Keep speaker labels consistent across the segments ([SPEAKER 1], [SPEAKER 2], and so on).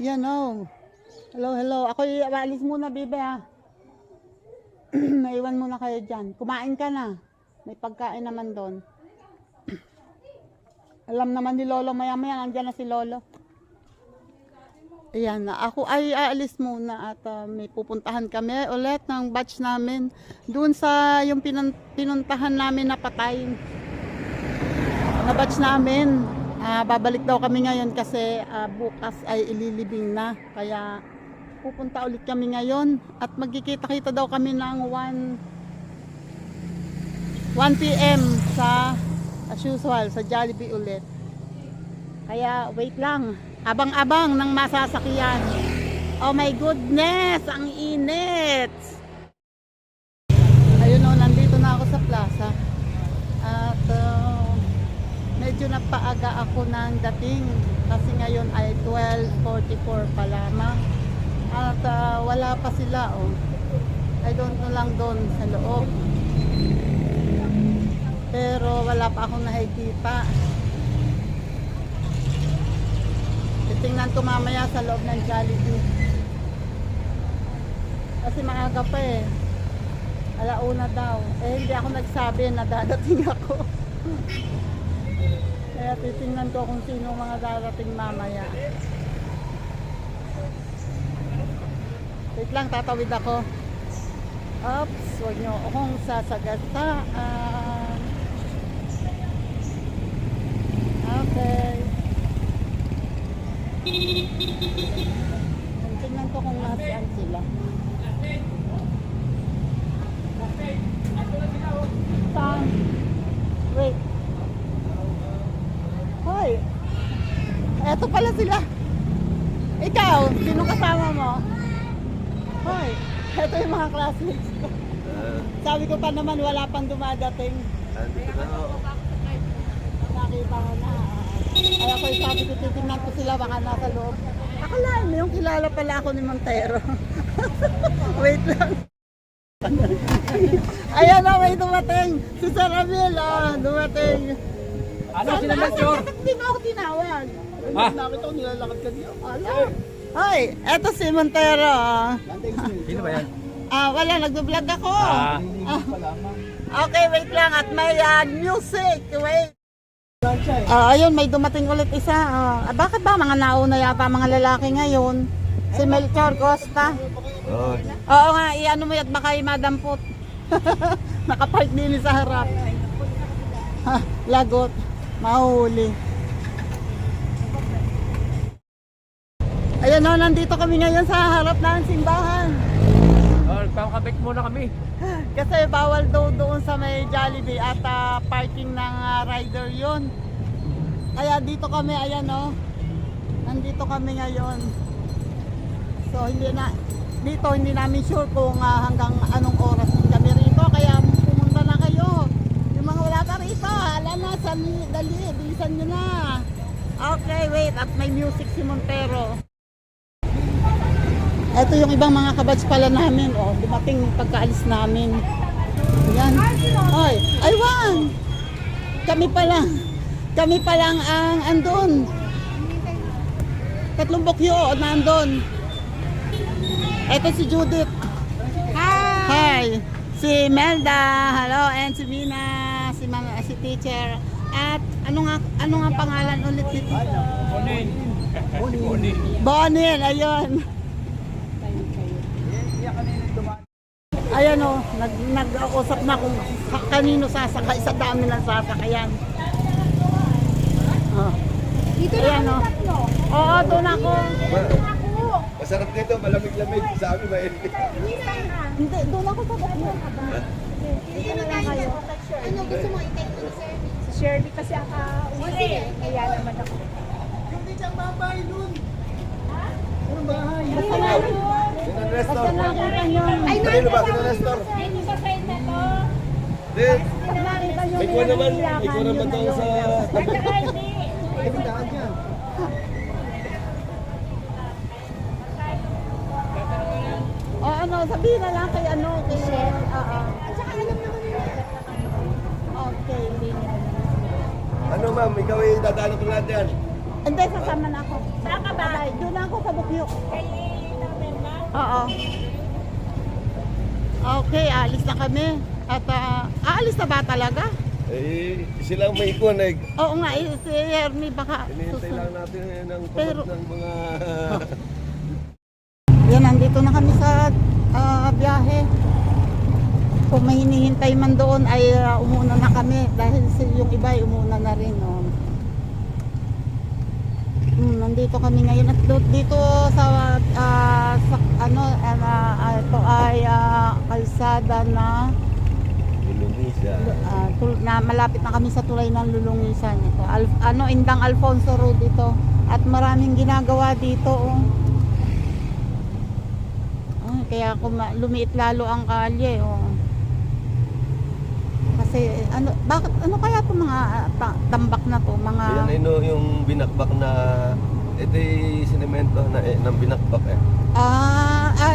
[SPEAKER 1] Yan o. Hello, hello. Ako'y alis muna, bibe ha. Naiwan muna kayo dyan. Kumain ka na. May pagkain naman doon. Alam naman ni Lolo, maya-maya nandiyan na si Lolo. Ayan, ako ay aalis muna at may pupuntahan kami ulit ng batch namin. Doon sa yung pinuntahan namin na patay. Na batch namin. Babalik daw kami ngayon kasi bukas ay ililibing na. Kaya pupunta ulit kami ngayon at magkikita-kita daw kami ng 1 p.m. sa as usual sa Jollibee ulit. Kaya wait lang. Abang-abang ng masasakyan. Oh my goodness, ang init. Ayun o, nandito na ako sa plaza. At medyo napaaga ako ng dating kasi ngayon ay 12:44 pa lamang. At wala pa sila oh. I don't know lang doon sa loob. Pero wala pa akong nakikita. Tingnan ko mamaya sa loob ng Jollibee. Kasi maaga pa eh. Alauna daw. Hindi ako nagsabi na dadating ako. Kaya titingnan ko kung sino mga dadating mamaya. Wait lang, tatawid ako. Oops, huwag nyo akong sasagasaan. Okay. Tingnan ko kung nasaan sila. Saan? Wait. Hoy. Eto pala sila. Ikaw, sino kasama mo? Hoy. Eto yung mga classmates ko. Sabi ko pa naman wala pang dumadating. Nakita mo na. Ay ako sabi ko titingnan ko sila baka nasa loob. Akalain mo yung kilala pala ako ni Montero. Wait lang. Ayan na, may dumating. Si Sir Ramil, dumating.
[SPEAKER 2] Ano, sila Melchor?
[SPEAKER 1] Hindi mo ako tinawag.
[SPEAKER 2] Nakita ko nilalakad ka niyo.
[SPEAKER 1] Hoy, eto si Montero.
[SPEAKER 2] Sino ba yan?
[SPEAKER 1] Wala, nag-vlog ako. Okay, wait lang. At may music. Wait. Ayun, may dumating ulit isa. Bakit ba mga nauna yata mga lalaki ngayon? Si Melchor Costa. Oo nga, iano mo yat baka madampot. Nakapark din sa harap. Lagot. Mahuli. Ayun o, nandito kami ngayon sa harap ng simbahan.
[SPEAKER 2] Nagpapakabit muna kami.
[SPEAKER 1] Kasi bawal daw doon sa may Jollibee at parking ng rider yun. Kaya dito kami, ayan o. Nandito kami ngayon. So dito hindi namin sure kung hanggang anong oras din kami rito. Kaya pumunta na kayo. Yung mga wala pa rito, alam na, dali, bilisan nyo na. Okay, wait, at may music si Montero. Ito yung ibang mga kabatch pala namin. Oh, dumating pagkaalis namin. Ayan. Hoy, aywan! Kami pa lang ang andun. Tatlong bokyo na andun. Ito si Judith. Hi! Si Melda, hello, and si Mina, si teacher. At ano nga pangalan ulit nito? Bonil, ayun. Ayan o, nag-uusap na kung kanino sasakay, sa dami ng sasakayan.
[SPEAKER 3] Dito na
[SPEAKER 1] Ayan o. Oo, doon ako.
[SPEAKER 4] Masarap dito, malamig-lamig. Sa amin, mainit.
[SPEAKER 1] Hindi, doon ako sa buklo.
[SPEAKER 3] Dito na lang kayo. Ano gusto mo i-take mo ni Sir? Si Shirley kasi ang uwi. Kaya naman ako.
[SPEAKER 4] Hindi siyang babae nun.
[SPEAKER 3] Ha?
[SPEAKER 4] Anong bahay?
[SPEAKER 1] Basta na ako.
[SPEAKER 4] Sino Nestor?
[SPEAKER 1] Basta nakita nyo.
[SPEAKER 3] Ay,
[SPEAKER 4] Kanino ba? Sino Nestor?
[SPEAKER 3] Hindi ba friend na to?
[SPEAKER 4] Hindi.
[SPEAKER 1] Pag nakita nyo
[SPEAKER 4] Ikaw naman. Ikaw naman daw sa...
[SPEAKER 3] At saka hindi.
[SPEAKER 4] Tindahan yan.
[SPEAKER 1] O ano, sabihin na lang kay ano, kay Chef.
[SPEAKER 3] At saka alam naman nila.
[SPEAKER 1] Okay.
[SPEAKER 4] Ano ma'am, ikaw ay dadalo ko lahat yan.
[SPEAKER 1] Hindi, sasama na ako.
[SPEAKER 3] Saan ka ba?
[SPEAKER 1] Ay, doon ako sa Bukyo.
[SPEAKER 3] Kay Norman ba?
[SPEAKER 1] Oo. Okay, alis na kami. At aalis na ba talaga?
[SPEAKER 4] Eh, silang may ikuan eh.
[SPEAKER 1] Oo nga, si Hermie baka
[SPEAKER 4] Hinihintay lang natin ng
[SPEAKER 1] Pero-
[SPEAKER 4] pagod ng mga...
[SPEAKER 1] Yan, nandito na kami sa biyahe. Kung may hinihintay man doon ay umuna na kami dahil yung iba ay umuna na rin. Oh. Nandito kami ngayon at dito sa, ito ay kalsada na
[SPEAKER 4] Indonesia.
[SPEAKER 1] na malapit na kami sa tulay ng Lulungisan. Ito, Indang Alfonso Road ito. At maraming ginagawa dito. Oh. Kaya lumiit lalo ang kalye. Oh. Kasi bakit kaya itong mga tambak na to, mga
[SPEAKER 4] Yan yung binakbak na... Ito yung sinemento na ng binakbak eh.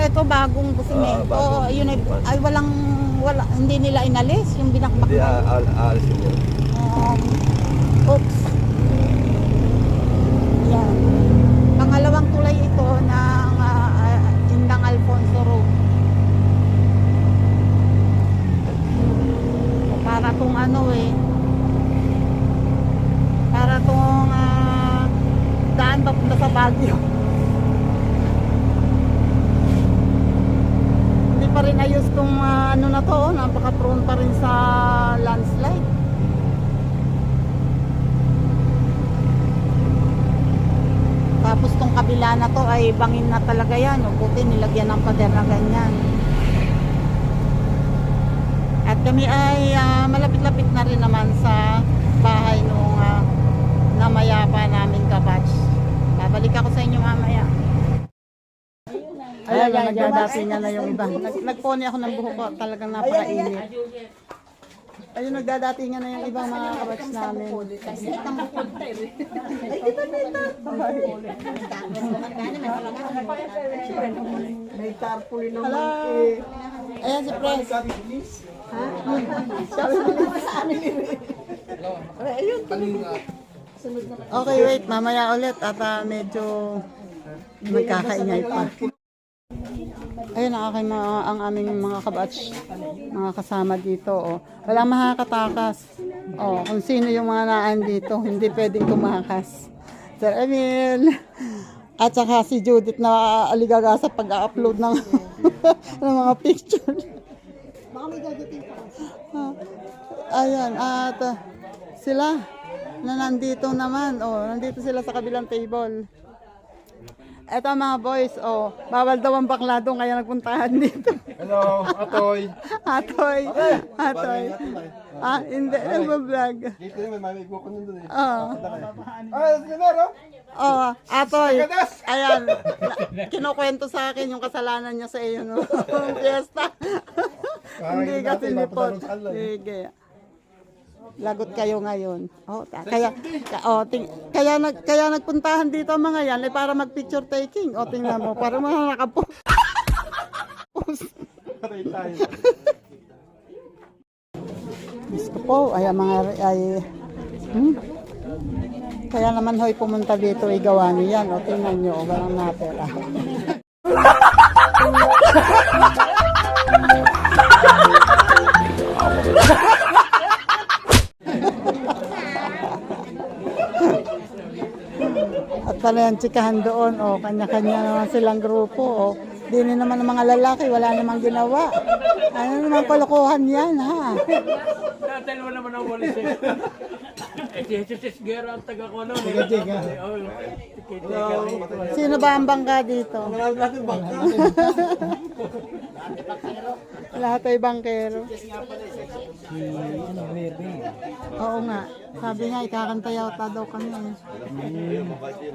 [SPEAKER 1] ito bagong semento.
[SPEAKER 4] bagong
[SPEAKER 1] Yun
[SPEAKER 4] buwan.
[SPEAKER 1] ay wala, hindi nila inalis yung binakbak.
[SPEAKER 4] Hindi,
[SPEAKER 1] na.
[SPEAKER 4] aalisin yun.
[SPEAKER 1] Oops. Yan. Pangalawang tulay ito ng Indang Alfonso Road. Para tong para tong daan papunta sa Baguio. Hindi pa rin ayos tong na to, napaka-prone pa rin sa landslide. Tapos tong kabila na to ay bangin na talaga yan. Buti nilagyan ng pader na ganyan. At kami ay malapit-lapit na rin naman sa bahay nung namayapa namin kabatch. Babalik ako sa inyo mamaya. Ayan, nagdadatingan na yung iba. Nagponi ako ng buhok ko. Talagang napakainit. Ayun, nagdadatingan na yung ibang mga kabatch namin.
[SPEAKER 5] May tarpaulin naman
[SPEAKER 1] Hello.
[SPEAKER 5] eh.
[SPEAKER 1] Ayan si Pres. Okay, wait. Mamaya ulit. At medyo magkakaingay pa. Ayun ang aking ang aming mga kabatch, mga kasama dito. Oh. Walang makakatakas. Oh, kung sino yung mga naan dito, hindi pwedeng tumakas. Sir Emil. At saka si Judith na aligaga sa pag-upload ng, ng mga picture. Ayan, at sila na nandito naman. Oh, nandito sila sa kabilang table. Eto mga boys, oh, bawal daw ang bakla doon kaya nagpuntahan dito.
[SPEAKER 4] Hello, Atoy.
[SPEAKER 1] Atoy. Atoy. Hindi, nagbablog.
[SPEAKER 4] Dito may mamig ko doon eh.
[SPEAKER 1] Oo. Oh, Atoy. Ayan, kinukwento sa akin yung kasalanan niya sa iyo no. Fiesta. Hindi ka sinipot. Sige. Lagot kayo ngayon. Oh, kaya nagpuntahan dito ang mga yan para mag-picture taking. O tingnan mo, para mga nakapost. Diyos ko po, kaya naman hoy pumunta dito igawa niyo yan. O tingnan nyo, walang napera. At pala yung tsikahan doon, kanya-kanya naman silang grupo, Dini naman ng mga lalaki, wala namang ginawa. Ano naman kalokohan yan, ha?
[SPEAKER 2] Dahil mo naman ang walis eh. Si Jesus Esguerra ang taga ko noon. Tiga-tiga.
[SPEAKER 1] Sino ba ang bangka dito? Lahat ay bangkero. Oo nga. Sabi nga, ikakanta yata daw kami.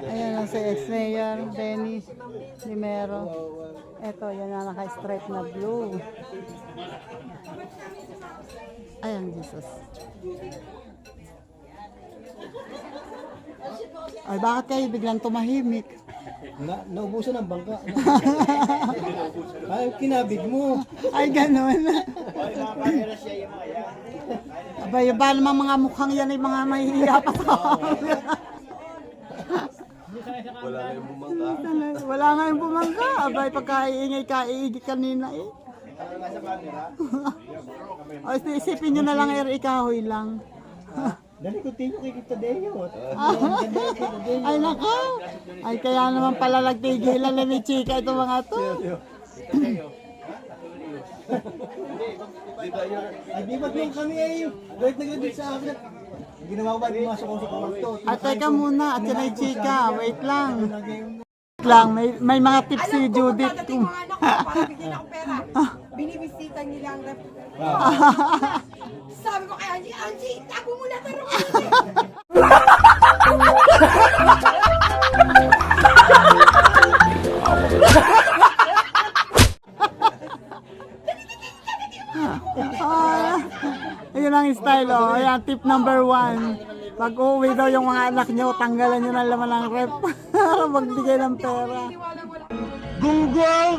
[SPEAKER 1] Ayan lang si ex-mayor, Dennis Limero. Eto, yan na naka-stripe na blue. Ayan, Jesus. Ay, bakit kayo biglang tumahimik?
[SPEAKER 5] Naubusan ang bangka. Ay, kinabig mo.
[SPEAKER 1] Ay, ganun. Abay, ba naman mga mukhang yan ay mga mahihiya pa sa
[SPEAKER 4] Wala na yung bumangka.
[SPEAKER 1] Wala nga yung bumangga. Abay, pagkaingay kaigi kanina eh. O, isipin nyo na lang, ikahoy lang.
[SPEAKER 5] Dali ko tinyo kay Kita Deo.
[SPEAKER 1] Ay, nako. Ay, kaya naman pala nagtigilan na ni Chika itong mga to.
[SPEAKER 5] Ay, di ba't yung kami ay wait na ganun sa akin. Ginawa ko ba pumasok ko sa kwarto?
[SPEAKER 1] At teka muna, at yan ay Chika. Wait lang. May mga tips si Judith.
[SPEAKER 3] Dadating mga anak ko para bigyan ako pera. Binibisita nila ang rep. Sabi ko kay Angie, Angie, tago mo na pero
[SPEAKER 1] Ayun ang style, oh. Ayan, tip number 1. Pag uuwi daw yung mga anak nyo, tanggalan nyo ng laman ng rep para magbigay ng pera.
[SPEAKER 2] Gunggong!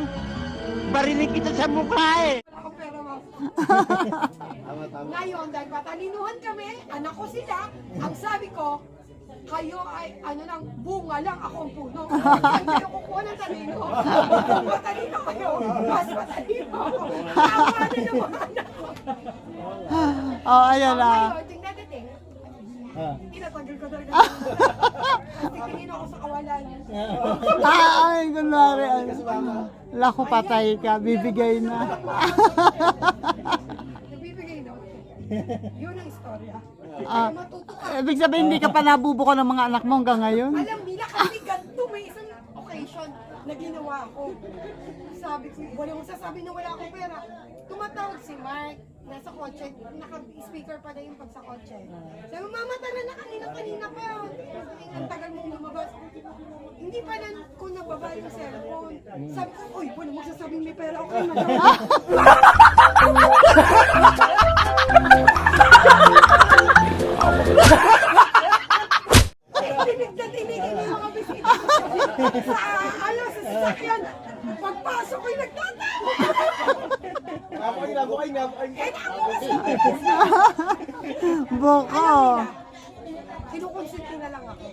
[SPEAKER 2] Barinig kita sa mukha eh!
[SPEAKER 3] ako pera mo. Ngayon, dahil matalinuhan kami, anak ko sila, ang sabi ko, kayo ay ano lang, bunga lang, ako ang puno. Saan kayo kukuha ng talino? Kung matalino kayo, mas matalino ako. Tama na naman anak ko.
[SPEAKER 1] Oh, ayan ah.
[SPEAKER 3] Ngayon, tingnan natin.
[SPEAKER 5] Ah.
[SPEAKER 3] Tinatanggal ko talaga. Kasi tingin ako sa kawalan.
[SPEAKER 1] Ay, kunwari. Lako, patay ka. Bibigay na.
[SPEAKER 3] Nagbibigay na. Yun ang istorya.
[SPEAKER 1] Ah,
[SPEAKER 3] Matuto ka.
[SPEAKER 1] ibig sabihin, hindi ka pa nabubuko ng mga anak mo hanggang ngayon?
[SPEAKER 3] Alam nila kasi ganito may isang occasion na ginawa ko. Sabi ko, walang masasabi na wala akong pera. Tumatawag si Mark, nasa kotse, naka-speaker pa na yung pag sa kotse. Sabi, mama, tara na kanina pa. Ang tagal mong lumabas. Hindi pa na ko nababa yung cellphone. Sabi ko, uy, walang magsasabing may pera ako kayo. Tinig na tinig yung mga bisita ko. Sa sasakyan. Pagpasok ko'y nagtatawa.
[SPEAKER 1] Boko.
[SPEAKER 3] Kinukonsinti na lang ako.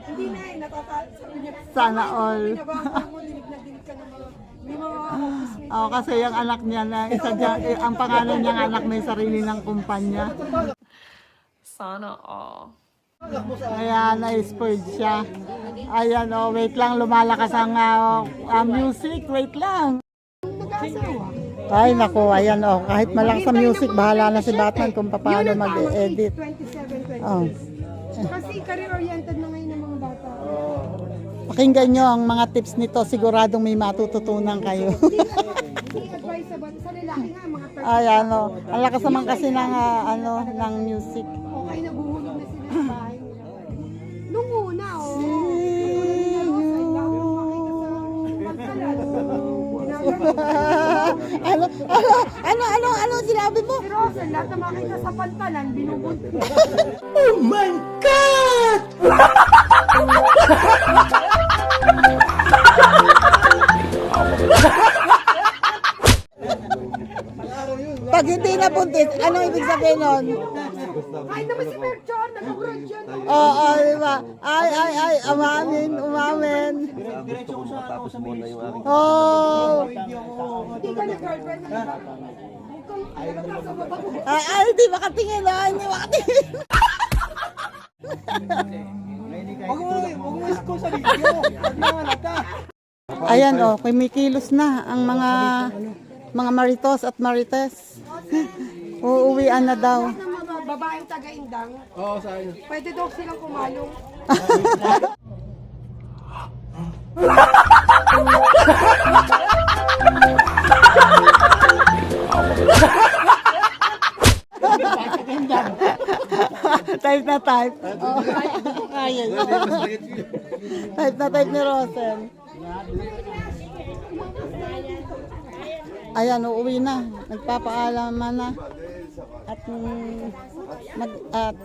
[SPEAKER 3] Hindi na eh, sabi niya.
[SPEAKER 1] Sana all.
[SPEAKER 3] Binabasa mo, dinig na dinig ka ng mga, may mga office mate.
[SPEAKER 1] Oh, kasi yung anak niya na isa dyan, ang pangalan niyang anak may sarili ng kumpanya.
[SPEAKER 6] Sana all.
[SPEAKER 1] Kaya na-spoiled siya. Ayan, oh, wait lang, lumalakas ang music. Wait lang. Ay, naku, ayan, oh, kahit malakas ang music, bahala na si Batman kung paano mag-edit.
[SPEAKER 3] 27, 26.
[SPEAKER 1] Oh.
[SPEAKER 3] Kasi career-oriented na ngayon ng mga bata.
[SPEAKER 1] Pakinggan nyo ang mga tips nito, siguradong may matututunan kayo.
[SPEAKER 3] Hindi advisable sa lalaki nga, mga
[SPEAKER 1] Ayan, oh, ang lakas naman kasi ng, ng music.
[SPEAKER 3] okay, naguhulog na sila sa bahay nila. Nung una, katulad nila Rosa, bago makita sa pantalan.
[SPEAKER 1] Ano sinabi mo?
[SPEAKER 3] Si Rosa, lahat na makita sa pantalan, binubunti.
[SPEAKER 2] Oh my God!
[SPEAKER 1] Pag hindi na buntis, ano ibig sabihin nun?
[SPEAKER 3] Kahit naman si Melchor, nag-abroad yun.
[SPEAKER 1] Oo, diba? Ay, umamin.
[SPEAKER 4] Gusto ko makatapos muna yung aking
[SPEAKER 3] Hindi ka na-girlfriend na iba. Huwag kang sa baba mo.
[SPEAKER 1] Ay, hindi makatingin na, hindi makatingin.
[SPEAKER 5] Huwag mo isko sa video. Huwag mo halata.
[SPEAKER 1] Ayan, oh, kumikilos na ang mga maritos at marites. Uuwian na daw.
[SPEAKER 3] Lahat ng mga babaeng taga-indang,
[SPEAKER 5] Oo, sa akin.
[SPEAKER 3] pwede daw silang kumalong.
[SPEAKER 1] Type na type. Oh, kaya yun. Type na type ni Rosel. Ayan, uuwi na. Nagpapaalaman na.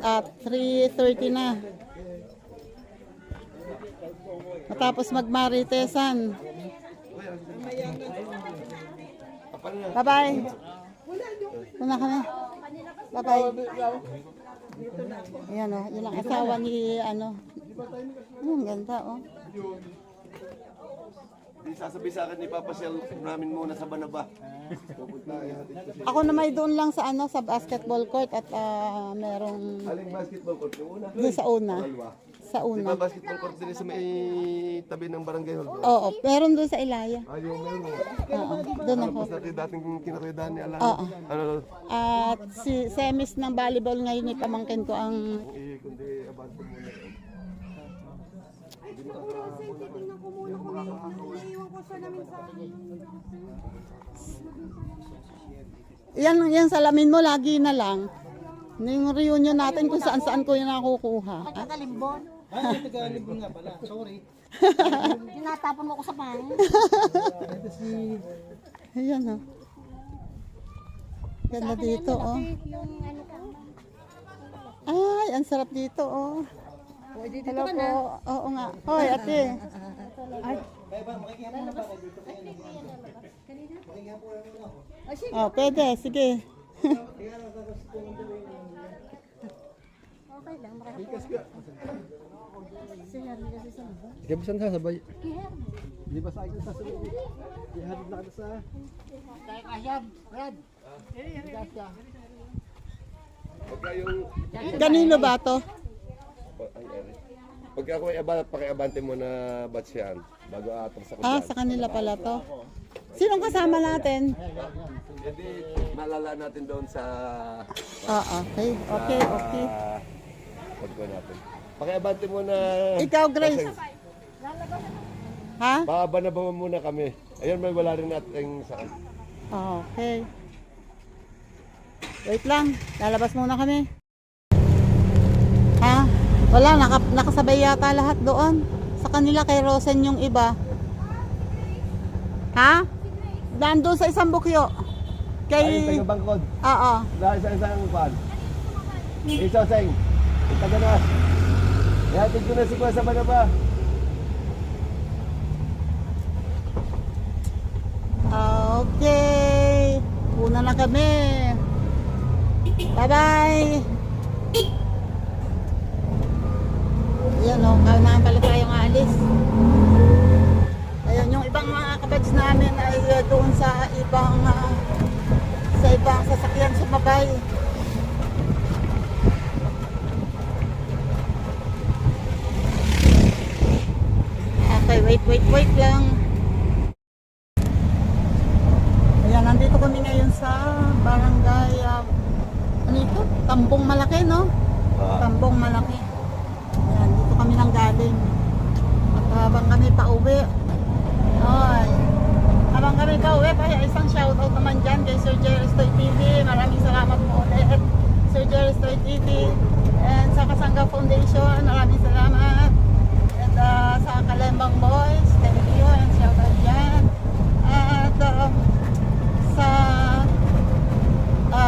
[SPEAKER 1] At 3:30 na. Matapos magmaritesan. Bye-bye. Una kami. Bye-bye. Ayan, oh, yun ang asawa ni Ang ganda, oh.
[SPEAKER 4] Di sasabi sa akin, ipapasyal namin muna sa Banaba. Pupunta, ihatid ko siya.
[SPEAKER 1] Ako na may doon lang sa ano sa basketball court at merong
[SPEAKER 4] Aling basketball court yung una.
[SPEAKER 1] doon sa una.
[SPEAKER 4] Alwa.
[SPEAKER 1] Sa
[SPEAKER 4] Di ba
[SPEAKER 1] una.
[SPEAKER 4] basketball court din sa may tabi ng barangay hall?
[SPEAKER 1] Oo, meron doon sa Ilaya.
[SPEAKER 4] Ayaw, meron.
[SPEAKER 1] Oo, doon ako.
[SPEAKER 4] Tapos natin dating kinakuyadan ni Alan.
[SPEAKER 1] Oo.
[SPEAKER 4] Ano,
[SPEAKER 1] At si semis ng volleyball ngayon ni pamangkin ko ang
[SPEAKER 4] kundi abante muna.
[SPEAKER 3] Titingnan ko muna kung naiiwan ko siya namin sa
[SPEAKER 1] yan salamin mo lagi na lang. Yung reunion natin kung saan-saan ko yung nakukuha.
[SPEAKER 3] Kalimbon.
[SPEAKER 5] Ay, tagalibon nga pala. Sorry.
[SPEAKER 3] Tinatapon mo ko sa pangin.
[SPEAKER 5] Ito si...
[SPEAKER 1] Ayan, oh. Ganda dito, oh.
[SPEAKER 3] Yung ano ka.
[SPEAKER 1] Ay, ang sarap dito, oh. Hello po. Oo nga. Hoy, ate. Ay. Oh, pwede. Sige.
[SPEAKER 3] Okay lang,
[SPEAKER 5] Di ba saan sasabay? Di ba sa akin sasabay? Ihatid na ka sa...
[SPEAKER 4] Pagka yung...
[SPEAKER 1] Kanino ba to?
[SPEAKER 4] Ay, ere. Pagka ako ay abante, pakiabante mo na batch yan. Bago atong sa
[SPEAKER 1] Ah,
[SPEAKER 4] kudyan.
[SPEAKER 1] sa kanila pala to. Sinong kasama natin?
[SPEAKER 4] Hindi, malala natin doon sa...
[SPEAKER 1] Okay. Okay.
[SPEAKER 4] Pagko natin. Pakiabante mo na...
[SPEAKER 1] Ikaw, Grace. Ha?
[SPEAKER 4] Baba na ba muna kami? Ayun, may wala rin natin saan.
[SPEAKER 1] Okay. Wait lang. Lalabas muna kami. Ha? Wala, nakasabay yata lahat doon. Sa kanila kay Rosen yung iba. Ha? Nandun sa isang bukyo. Kay...
[SPEAKER 4] Bangkod.
[SPEAKER 1] Oo.
[SPEAKER 4] Dahil sa isang pan. Isoseng. Itaga na. Ihatid ko na si Kuya sa Banaba.
[SPEAKER 1] Okay. Una na kami. Bye-bye. Ayan o, kaunahan pala tayong aalis. Ayan, yung ibang mga kabads namin ay doon sa ibang sasakyan sumabay. Okay, wait lang. Ayan, nandito kami ngayon sa barangay, ano ito? Tambong Malaki, no? Tambong Malaki. Ayan, dito kami nang galing. At habang kami pauwi, habang kami pauwi, isang shoutout naman dyan kay Sir Jerry Stoy TV. Maraming salamat po ulit, Sir Jerry Stoy TV. And sa Kasangga Foundation, maraming salamat. And sa Kalembang Boys, thank you, and shoutout dyan. At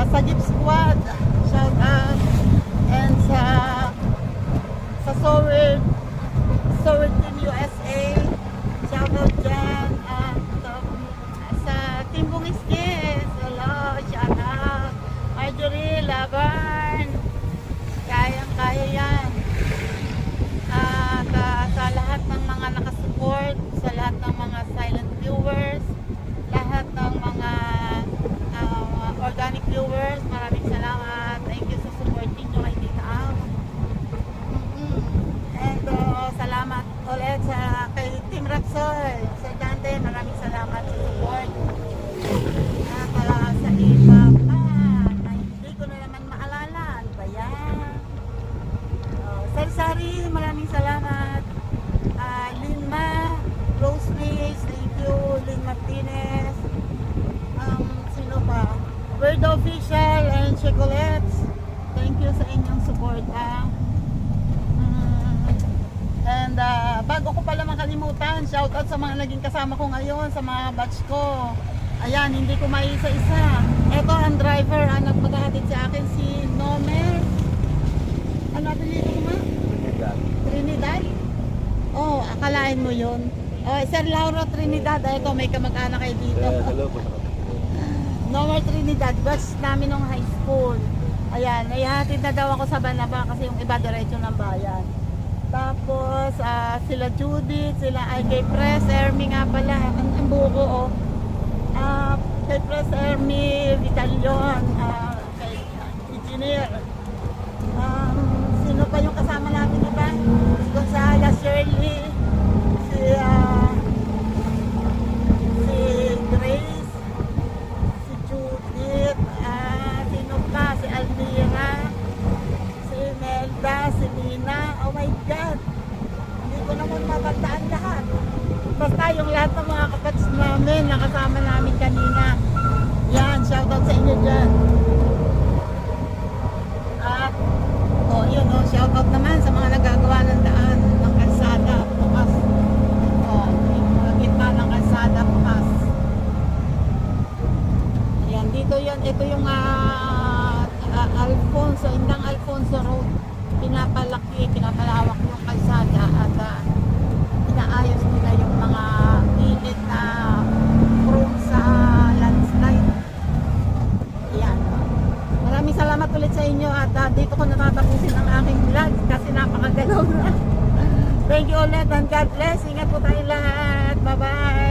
[SPEAKER 1] sa Jeep Squad, shout out. And sa Soward Team USA, shout out dyan. At sa Team Bungiskis, hello, shout out. Marjorie, Laban, kayang-kaya yan. At sa lahat ng mga nakasupport, sa lahat ng mga silent viewers, lahat ng mga organic viewers, maraming salamat. Thank you sa supporting nyo kay Tita Ang. And salamat ulit kay Team Rapsoy, Sir Dante, maraming salamat sa support. At sa iba pa na hindi ko na naman maalala, ano ba yan? Sari, maraming salamat. Linma, Rosemary, thank you. Lynn Martinez, sino pa? Bird Official and Chocolates, thank you sa inyong support. And bago ko pala makalimutan, shout out sa mga naging kasama ko ngayon, sa mga batch ko. Ayan, hindi ko maisa-isa. Ito ang driver, ang nagpaghahatid sa akin, si Nomer. Ano apelido mo nga? Trinidad? Oh, akalain mo yun. Oh, Sir Lauro Trinidad, ito may kamag-anak kayo dito.
[SPEAKER 4] Hello po.
[SPEAKER 1] Nomer Trinidad, batch namin nung high school. Ayan, naihatid na daw ako sa Banaba kasi yung iba diretso ng bayan. Tapos sila Judith, sila ay kay Press Ermi nga pala, ang buo ko kay Press Ermi, Vitalion, kay Engineer. Sino pa yung kasama namin iba? Si Gonzala, Shirley, si Grace, si Judith, sino pa? Si Almira, si Imelda, si Nina. Oh my God! Hindi ko naman matandaan lahat. Basta yung lahat ng mga kapats namin, nakasama namin kanina. Yan, shoutout sa inyo dyan. At, yun, shoutout naman sa mga nagagawa ng daan, ng kalsada, bukas. Yung mga gitna ng kalsada, bukas. Ayan, dito yun, ito yung Alfonso, Indang Alfonso Road. Pinapalawak yung kalsada at inaayos nila yung mga gilid na prone sa landslide. Ayan. Maraming salamat ulit sa inyo at dito ko natatapusin ang aking vlog kasi napakagalaw na. Thank you ulit and God bless. Ingat po tayong lahat. Bye-bye.